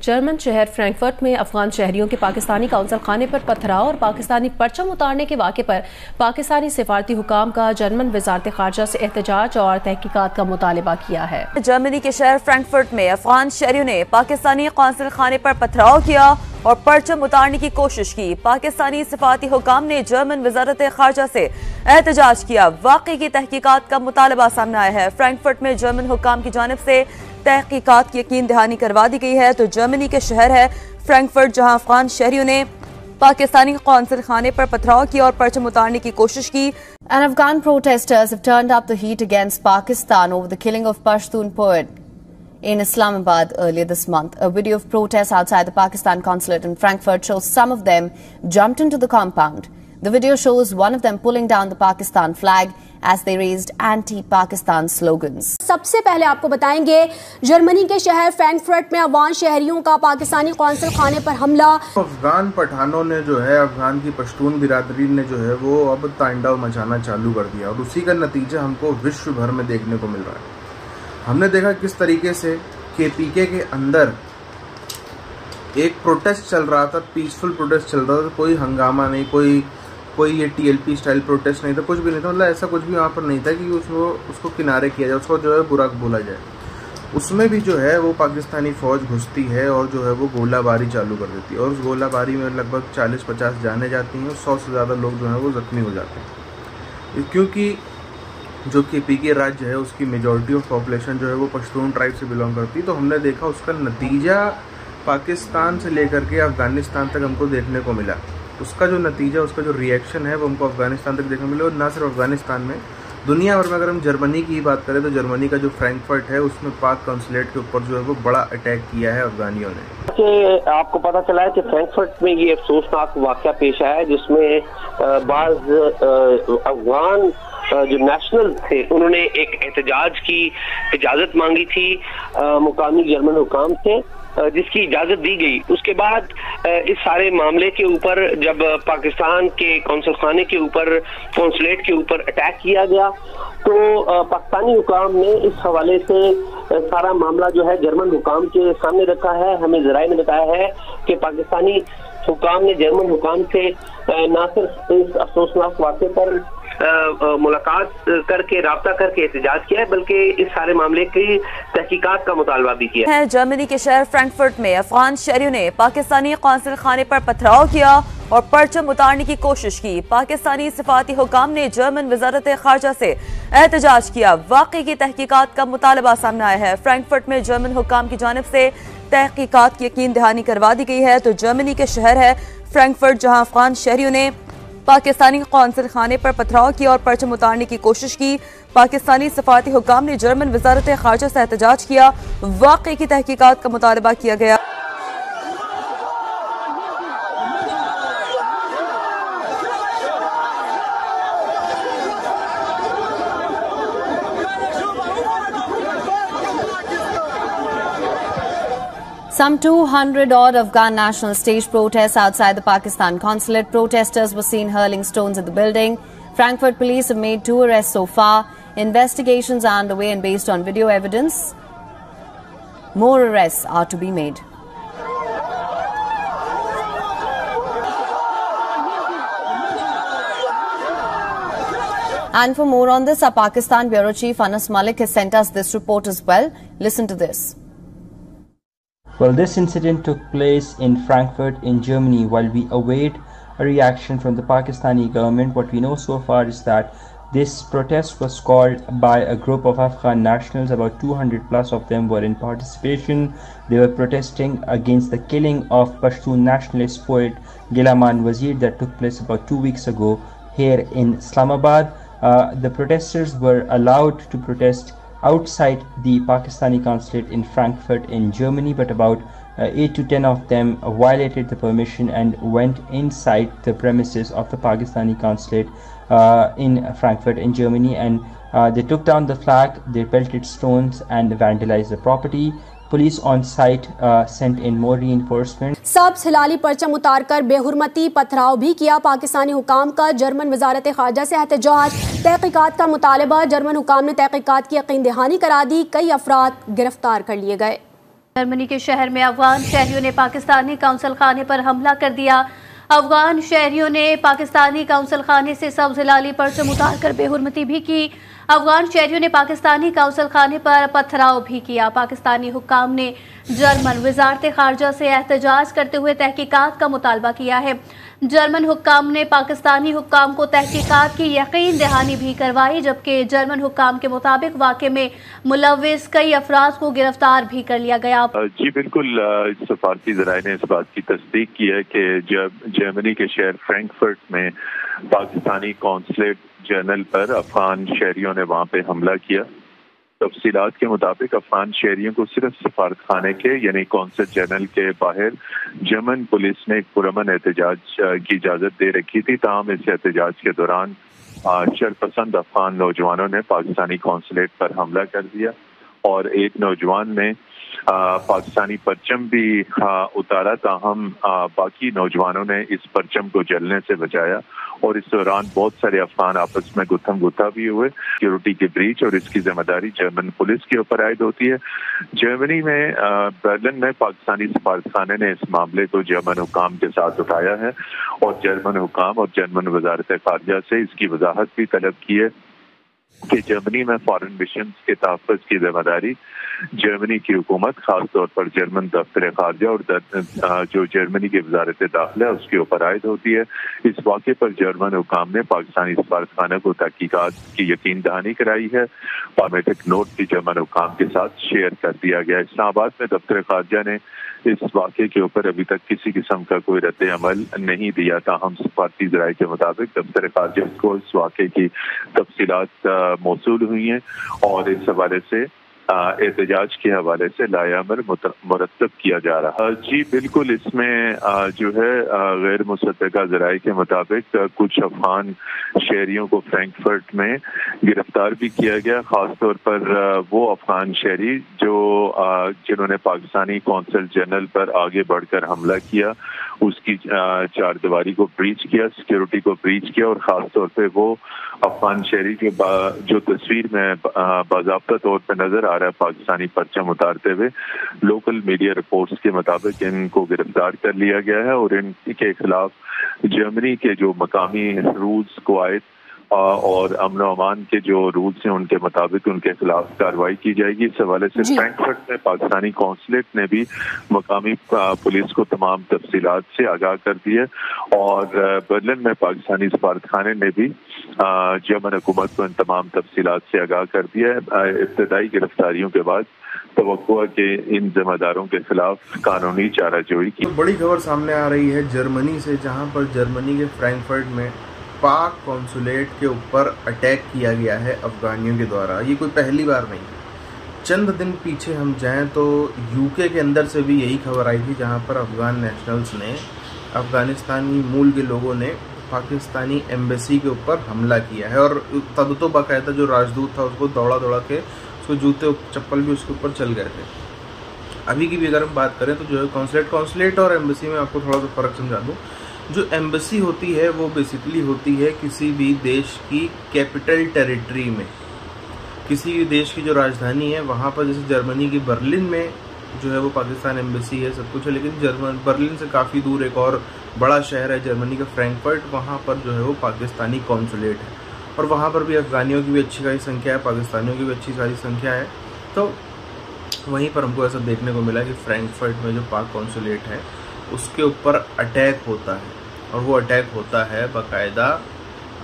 German शहर Frankfurt में अफगान शहरियों के पाकिस्तानी कौंसल खाने पर पथराव और पाकिस्तानी परचम उतारने के वाक़े पर पाकिस्तानी सिफारती हुकाम का जर्मन वज़ारत ख़ारजा से एहतजाज और तहकीकात का मुतालबा किया है। जर्मनी के शहर फ्रैंकफर्ट में अफगान शहरियों ने पाकिस्तानी कौंसल खाने पर पथराव किया और परचम उतारने की कोशिश की। पाकिस्तानी सिफारती हुकाम ने जर्मन वज़ारत ख़ारजा से एहतजाज किया। वाक़े की तहकीकात का मुतालबा सामने आया है। फ्रैंकफर्ट में जर्मन हुकाम की जानिब से तहकीकात की यकीन दहानी करवा दी गई है। तो जर्मनी के शहर है फ्रैंकफर्ट, जहां अफगान शहरियों ने पाकिस्तानी कौंसल खाने पर पथराव किया और परचम उतारने की कोशिश की। And Afghan protesters have turned up the heat against Pakistan over the killing of Pashtun poet in Islamabad earlier this month. A video of protests outside the Pakistan consulate in Frankfurt shows some of them jumped into the compound. The video shows one of them pulling down the Pakistan flag as they raised anti-Pakistan slogans. सबसे पहले आपको बताएंगे Germany के शहर Frankfurt में अफगान शहरियों का Pakistani council खाने पर हमला। अफगान पठानों ने जो है, अफगान की पश्तून बिरादरी ने जो है वो अब तांडव मचाना चालू कर दिया और उसी का नतीजा हमको विश्व भर में देखने को मिल रहा है। हमने देखा किस तरीके से केपीके के अंदर एक प्रोटेस्ट चल रहा था, पीसफुल प्रोटेस्ट चल रहा था, कोई हंगामा नहीं, कोई ये टीएलपी स्टाइल प्रोटेस्ट नहीं था, कुछ भी नहीं था। मतलब ऐसा कुछ भी वहाँ पर नहीं था कि उसको किनारे किया जाए, उसको जो है बुरा बोला जाए। उसमें भी जो है वो पाकिस्तानी फ़ौज घुसती है और जो है वो गोलाबारी चालू कर देती है और उस गोलाबारी में लगभग 40-50 जाने जाती हैं और 100 से ज़्यादा लोग जो हैं वो ज़ख्मी हो जाते हैं। क्योंकि जो केपीके राज्य है उसकी मेजॉरिटी ऑफ पॉपुलेशन जो है वो पश्तून ट्राइब से बिलोंग करती है। तो हमने देखा उसका नतीजा पाकिस्तान से लेकर के अफ़गानिस्तान तक हमको देखने को मिला। उसका जो नतीजा, उसका जो रिएक्शन है वो हमको अफ़गानिस्तान तक देखने को मिला। और ना सिर्फ अफ़गानिस्तान में, दुनिया भर में अगर हम जर्मनी की बात करें तो जर्मनी का जो फ्रैंकफर्ट है उसमें पाक कौंसलेट के ऊपर जो है वो बड़ा अटैक किया है अफ़गानियों ने। कि आपको पता चला है कि फ्रैंकफर्ट में ये अफसोसनाक वाक़या पेश आया जिसमें बाज़ अफगान जो नेशनल थे उन्होंने एक एहतजाज की इजाज़त मांगी थी मुकामी जर्मन हुकाम से, जिसकी इजाज़त दी गई। उसके बाद इस सारे मामले के ऊपर जब पाकिस्तान के कौंसल खाने के ऊपर, कौंसलेट के ऊपर अटैक किया गया तो पाकिस्तानी हुकाम ने इस हवाले से सारा मामला जो है जर्मन हुकाम के सामने रखा है। हमें ज़राए ने बताया है कि पाकिस्तानी हुकाम ने जर्मन हुकाम से न सिर्फ इस अफसोसनाक वाक़े पर मुलाकात करके, राब्ता करके एहतजाज किया है, बल्कि इस सारे मामले की तहकीकात का मुतालबा भी किया है। जर्मनी के शहर फ्रैंकफर्ट में अफगान शहरियों ने पाकिस्तानी कौंसल खाने पर पथराव किया और परचम उतारने की कोशिश की। पाकिस्तानी सिफारती हुकाम ने जर्मन वज़ारत ख़ारजा से एहतजाज किया। वाक़े की तहकीकात का मुतालबा सामने आया है। फ्रैंकफर्ट में जर्मन हुकाम की जानिब से तहकीकात की यकीन दहानी करवा दी गई है। तो जर्मनी के शहर है फ्रैंकफर्ट, जहां अफगान शहरियों ने पाकिस्तानी कौंसल खाने पर पथराव किया और परचम उतारने की कोशिश की। पाकिस्तानी सफारती हुकाम ने जर्मन वज़ारत ख़ारजा से एहतजाज किया। वाक़े की तहकीकात का मुतालबा किया गया। Some 200 odd Afghan nationals staged protests outside the Pakistan consulate. Protesters were seen hurling stones at the building. Frankfurt police have made 2 arrests so far. Investigations are underway and based on video evidence, more arrests are to be made. And for more on this, our Pakistan Bureau Chief Anas Malik has sent us this report as well. Listen to this. Well, this incident took place in Frankfurt in Germany. While we await a reaction from the Pakistani government, what we know so far is that this protest was called by a group of Afghan nationals. About 200 plus of them were in participation. They were protesting against the killing of Pashtun nationalist poet Gilaman Wazir that took place about 2 weeks ago here in Islamabad. The protesters were allowed to protest outside the Pakistani consulate in Frankfurt in Germany, but about 8 to 10 of them violated the permission and went inside the premises of the Pakistani consulate in Frankfurt in Germany, and they took down the flag, they pelted stones and vandalized the property. Police on site sent in more reinforcement. सब्ज़ हिलाली परचम उतारकर बेहुरमती पथराव भी किया। पाकिस्तानी हुकाम का German वज़ारत ख़ारजा से एहतजाज, तहकीकात का मुतालबा। जर्मन हुकाम ने तहकीकात की यकीन दहानी करा दी। कई अफराद गिरफ्तार कर लिए गए। जर्मनी के शहर में अफगान शहरियों ने पाकिस्तानी काउंसिल खाने पर हमला कर दिया। अफगान शहरियों ने पाकिस्तानी काउंसिल खाने से सब्ज हिलाली परचम उतारकर बेहुरमती भी की। अफगान शहरियों ने पाकिस्तानी काउंसिल खाने पर पथराव भी किया। पाकिस्तानी हुक्काम ने जर्मन वजारत खारजा से एहतजाज करते हुए तहकीकात का मुतालबा किया है। जर्मन हुक्काम ने पाकिस्तानी हुक्काम को तहकीकात की यकीन दहानी भी करवाई, जबकि जर्मन हुक्काम के मुताबिक वाक़े में मुलव्विस कई अफराद को गिरफ्तार भी कर लिया गया। जी बिल्कुल, सफारती ज़राए ने इस बात की तस्दीक की है कि जब जर्मनी के शहर फ्रैंकफर्ट में पाकिस्तानी कौंसलेट जनरल पर अफगान शहरियों ने वहाँ पे हमला किया। तफसीलात के मुताबिक अफगान शहरियों को सिर्फ सफारत खाने के यानी कौंसल जनरल के बाहर जर्मन पुलिस ने पुरअमन एहतजाज की इजाज़त दे रखी थी। ताहम इस एहतजाज के दौरान शरपसंद अफगान नौजवानों ने पाकिस्तानी कौंसलेट पर हमला कर दिया और एक नौजवान ने पाकिस्तानी परचम भी उतारा। ताहम बाकी नौजवानों ने इस परचम को जलने से बचाया और इस दौरान बहुत सारे अफगान आपस में गुत्थम गुत्था भी हुए। सिक्योरिटी की ब्रीच और इसकी जिम्मेदारी जर्मन पुलिस के ऊपर आयद होती है। जर्मनी में बर्लिन में पाकिस्तानी सफारतखाने ने इस मामले को जर्मन हुकाम के साथ उठाया है और जर्मन हुकाम और जर्मन वजारत खारजा से इसकी वजाहत भी तलब की है कि जर्मनी में फॉरेन मिशन के तहफ़्फ़ुज़ की जिम्मेदारी जर्मनी की हुकूमत, खास तौर पर जर्मन दफ्तर खारजा और जो जर्मनी की वजारत दाखिला है उसके ऊपर आयद होती है। इस वाक़े पर जर्मन हुकाम ने पाकिस्तानी सफारतखाने को तहकीकात की यकीन दहानी कराई है। बायोमेट्रिक नोट भी जर्मन हुकाम के साथ शेयर कर दिया गया। इस्लामाबाद में दफ्तर खारजा ने इस वाक़े के ऊपर अभी तक किसी किस्म का कोई रद्द अमल नहीं दिया। ताहम सफारती ज़राए के मुताबिक दफ्तर खारजा को इस वाक़े की तफसीलात मौसूल हुई हैं और इस हवाले से एहतजाज के हवाले से लायामल मुरतब किया जा रहा है। जी बिल्कुल, इसमें जो है गैर मुसद्दका ज़राए के मुताबिक कुछ अफगान शहरियों को फ्रैंकफर्ट में गिरफ्तार भी किया गया। खास तौर पर वो अफगान शहरी जिन्होंने पाकिस्तानी कौंसल जनरल पर आगे बढ़कर हमला किया, उसकी चारदीवारी को ब्रीच किया, सिक्योरिटी को ब्रीच किया और ख़ास तौर पे वो अफगान शहरी के जो तस्वीर में बाज़ाब्ता तौर पे नज़र आ रहा है पाकिस्तानी परचम उतारते हुए, लोकल मीडिया रिपोर्ट्स के मुताबिक इनको गिरफ्तार कर लिया गया है और इनके खिलाफ जर्मनी के जो मकामी रूल्स कवायद और अमन अमान के जो रूल्स हैं उनके मुताबिक उनके खिलाफ कार्रवाई की जाएगी। इस हवाले से फ्रैंकफर्ट में पाकिस्तानी कौंसलेट ने भी मकामी पुलिस को तमाम तफसीलात से आगाह कर दिया और बर्लिन में पाकिस्तानी सफारतखाने ने भी जर्मन हुकूमत को इन तमाम तफसीलात से आगाह कर दिया है। इब्तदाई गिरफ्तारियों के बाद तवक्को है कि इन जिम्मेदारों के खिलाफ कानूनी चाराजोई की। बड़ी खबर सामने आ रही है जर्मनी से, जहां पर जर्मनी के फ्रैंकफर्ट में पाक कॉन्सुलेट के ऊपर अटैक किया गया है अफगानियों के द्वारा। ये कोई पहली बार नहीं है। चंद दिन पीछे हम जाएं तो यूके के अंदर से भी यही खबर आई थी, जहां पर अफगान नेशनल्स ने, अफगानिस्तानी मूल के लोगों ने पाकिस्तानी एम्बेसी के ऊपर हमला किया है और तब तो बाकायदा जो राजदूत था उसको दौड़ा दौड़ा के उसको जूते चप्पल भी उसके ऊपर चल गए थे। अभी की भी अगर हम बात करें तो जो है कॉन्सुलेट और एम्बेसी में आपको थोड़ा सा फ़र्क समझा दूँ। जो एम्बेसी होती है वो बेसिकली होती है किसी भी देश की कैपिटल टेरिटरी में, किसी भी देश की जो राजधानी है वहाँ पर, जैसे जर्मनी की बर्लिन में जो है वो पाकिस्तान एम्बेसी है, सब कुछ है। लेकिन बर्लिन से काफ़ी दूर एक और बड़ा शहर है जर्मनी का, फ्रैंकफर्ट, वहाँ पर जो है वो पाकिस्तानी कॉन्सुलेट है और वहाँ पर भी अफगानियों की भी अच्छी खासी संख्या है, पाकिस्तानियों की भी अच्छी खासी संख्या है। तो वहीं पर हमको ऐसा देखने को मिला कि फ्रैंकफर्ट में जो पाक कॉन्सुलेट है उसके ऊपर अटैक होता है और वो अटैक होता है बाकायदा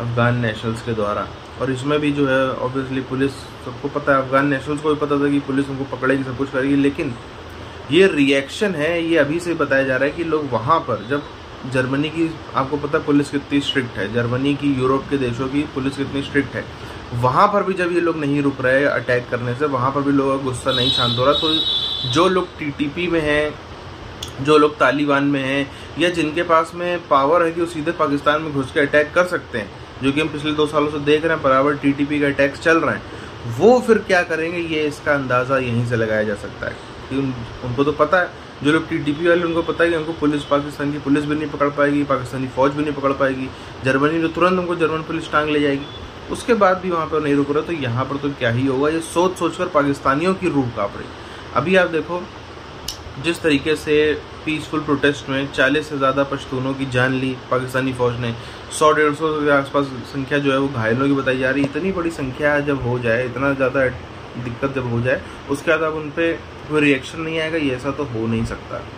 अफगान नेशनल्स के द्वारा। और इसमें भी जो है ऑब्वियसली पुलिस, सबको पता है, अफगान नेशनल्स को भी पता था कि पुलिस उनको पकड़ेगी, सब कुछ करेगी, लेकिन ये रिएक्शन है, ये अभी से बताया जा रहा है कि लोग वहाँ पर, जब जर्मनी की, आपको पता है पुलिस कितनी स्ट्रिक्ट है, जर्मनी की, यूरोप के देशों की पुलिस कितनी स्ट्रिक्ट है, वहाँ पर भी जब ये लोग नहीं रुक रहे अटैक करने से, वहाँ पर भी लोगों का गुस्सा नहीं शांत हो रहा, तो जो लोग टीटीपी में हैं, जो लोग तालिबान में हैं या जिनके पास में पावर है कि वो सीधे पाकिस्तान में घुस के अटैक कर सकते हैं, जो कि हम पिछले 2 सालों से देख रहे हैं बराबर टीटीपी का अटैक्स चल रहे हैं, वो फिर क्या करेंगे, ये इसका अंदाज़ा यहीं से लगाया जा सकता है कि उनको तो पता है, जो लोग टीटीपी वाले उनको पता है कि उनको पुलिस, पाकिस्तान की पुलिस भी नहीं पकड़ पाएगी, पाकिस्तानी फ़ौज भी नहीं पकड़ पाएगी, जर्मनी तो तुरंत उनको जर्मन पुलिस टांग ले जाएगी, उसके बाद भी वहाँ पर नहीं रुक रहा, तो यहाँ पर तो क्या ही होगा, ये सोच सोच कर पाकिस्तानियों की रूह काँप रही। अभी आप देखो जिस तरीके से पीसफुल प्रोटेस्ट में 40 से ज़्यादा पश्तूनों की जान ली पाकिस्तानी फ़ौज ने, 100-150 के आसपास संख्या जो है वो घायलों की बताई जा रही है। इतनी बड़ी संख्या जब हो जाए, इतना ज़्यादा दिक्कत जब हो जाए, उसके बाद अब उन पर कोई रिएक्शन नहीं आएगा, ये ऐसा तो हो नहीं सकता।